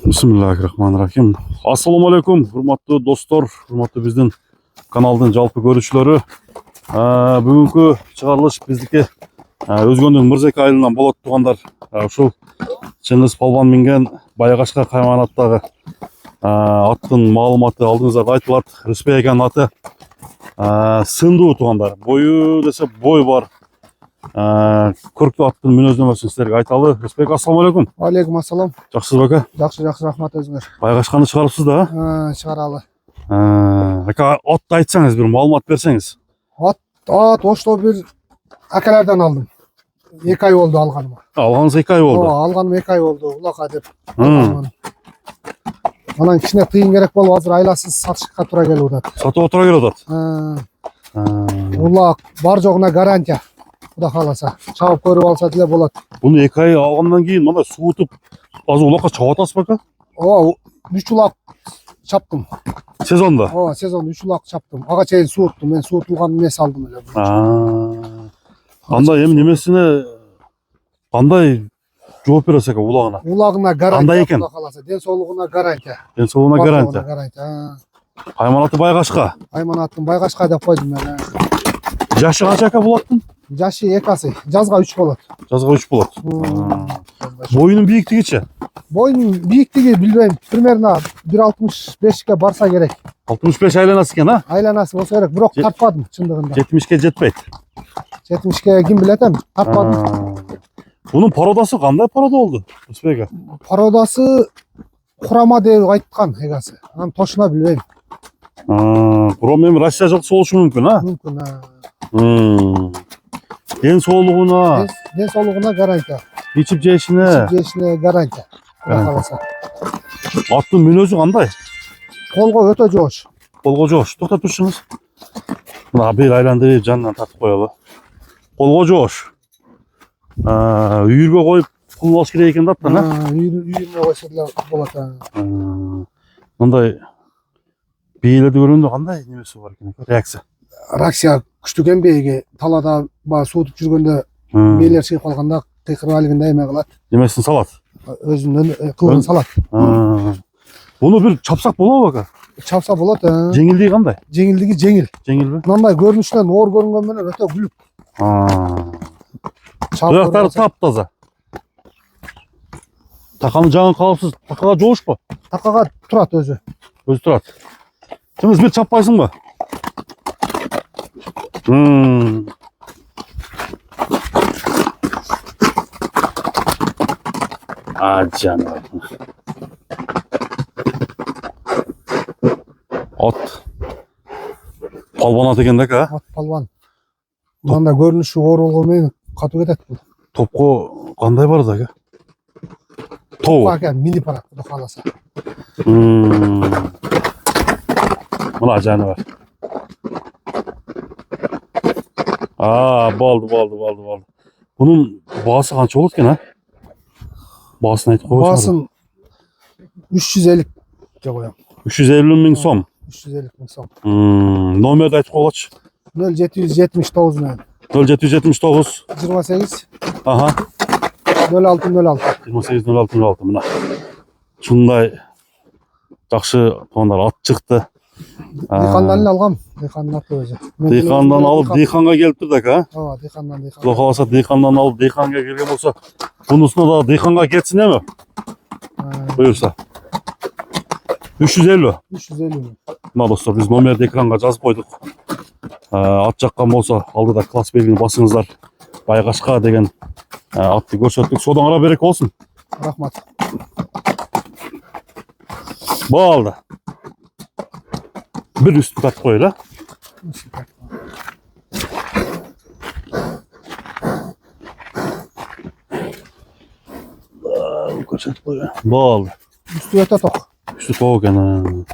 Bismillahirrahmanirrahim. Assalamu alaikum, hurmatlı dostlar, hurmatlı bizden kanaldan жалпы көрүүчүлөрү. Бүгүнкү чыгарылыш биздики Өзгөндүн Мырзек айылынан болот тугандар. Ушул Чыңгыз Палбан минген Байгашка кайманаттагы аттын маалыматы алдыңыздарда айтылат. Рыспек экенин аты. Сындуу тугандар. Бою десе бой бар. Көрктүү аттын мүнөздөмөсүн силерге айталы. Рыспек, ассаламу алейкум. Алейкум ассалам. Жакшысыз ака? Жакшы, рахмат өзүңөр. Байгашканы чыгарыпсыз да? Чыгаралы. Ака, атты айтсаңыз, бир маалымат берсеңиз. Ат ошто бир акалардан алдым. 2 ай болду алганыма. Алганыңыз 2 ай болду. Алганым 2 ай болду. Улака деп. Анан кичине тыйын керек болуп, азыр айласыз сатышка туура келип атат. Сатууга туура келип атат. Улак бар жогуна гарантия. Куда кааласа, чабып көрүп алса деле болот. Буну 2 ай алгандан кийин мындай суутуп, азыр улакка чабып атасызбы ака? 3 улак чаптым. Сезонда? Сезон 3 улак чаптым. Ага чейин сууттум. Мен суутулган эмес алдым эле. Анда эми немесине кандай жооп бересиз ака улагына? Улагына гарантия. Кандай экен? Куда кааласа, ден соолугуна гарантия. Ден соолугуна гарантия. Кайманаты Байгашка. Кайманатын Байгашка деп койдум мен. Жашы канча ака бул аттын? Жашы 2 асы. Жазга 3 болот. Жазга 3 болот. Боюнун бийиктигичи? Боюнун бийиктиги билбейм. Примерно 1.65ке барса керек. 65 айланасы экен, а? Айланасы болсо керек, бирок тартпадым чындыгында. 70ке жетпейт. 70ке ким билет эми? Тартпадым. Бунун породасы кандай порода болду? Рыспек ака. Породасы курама деп айткан эгасы. Анын точно билбейм. Курам эми Россия жылкысы болушу мүмкүн, а? Мүмкүн. Ден соолугуна гарантия. ичип жешине гарантия. Куда кааласа. Аттын мүнөзү кандай? Колго өтө жоош. Колго жоош. Токтоп турчуңуз. Мына бир айландырып жанынан тартып коелу. Колго жоош. Үйүргө коюп куллаш керек экен да аттан, а? Үйүргө койсо деле болот. Мындай бийлерди көргөндө кандай немеси бар экен? Реакция күчтүү экен бээге. Талада баягы суутуп жүргөндө бийлер чыгып калганда кыйкырып алганда эме кылат. Немесин салат. Өзүнүн кылын салат. Буну бир чапсак болобу ака? Чапса болот. Жеңилдиги кандай? Жеңилдиги жеңил. Жеңилби? Мындай көрүнүшүнөн оор көрүнгөн менен өтө күлүк. Аяктары таптаза. Таканы жаңы калыпсыз. Такага жоошпу? Такага турат өзү. Өзү турат. Чыңгыз бир чаппайсыңбы? Жаным. От. Палбан ат экен да ака? Ат палбан. Мындай көрүнүшү оор болгон менен катуу кетет бул. Топко кандай барады ака? Тоо. Ака мини парак куда кааласа. Мына жаны бар. Болду. Bunun baası kança olur ki, ha? Baasını aytıp koyuyorsun. Baaсын 350 koyam. 350 bin som. 350 bin som. Nomerde aytıp koyulaç. 0779 men. 0779. 28. Aha. 0606. 28 06 mına. Şunday жақсы туғандар ат чықты. Дыйкандан эле алгам. Дыйкандын аты өзү. Дыйкандан алып дыйканга келип турду ака. Дыйкандан. Кудай кааласа дыйкандан алып дыйканга келген болсо, бунусуна да дыйканга кетсин эми? Буюрса. 350. 350. Мына достор, биз номерди экранга жазып койдук. Ат жаккан болсо, алдыда класс белгини басыңыздар. Байгашка деген атты көрсөттүк. Содан ара берек болсун. Рахмат. Болду. Bir üstü tart koy la. Boldu. Üstü öte tok. Üstü tok ekan.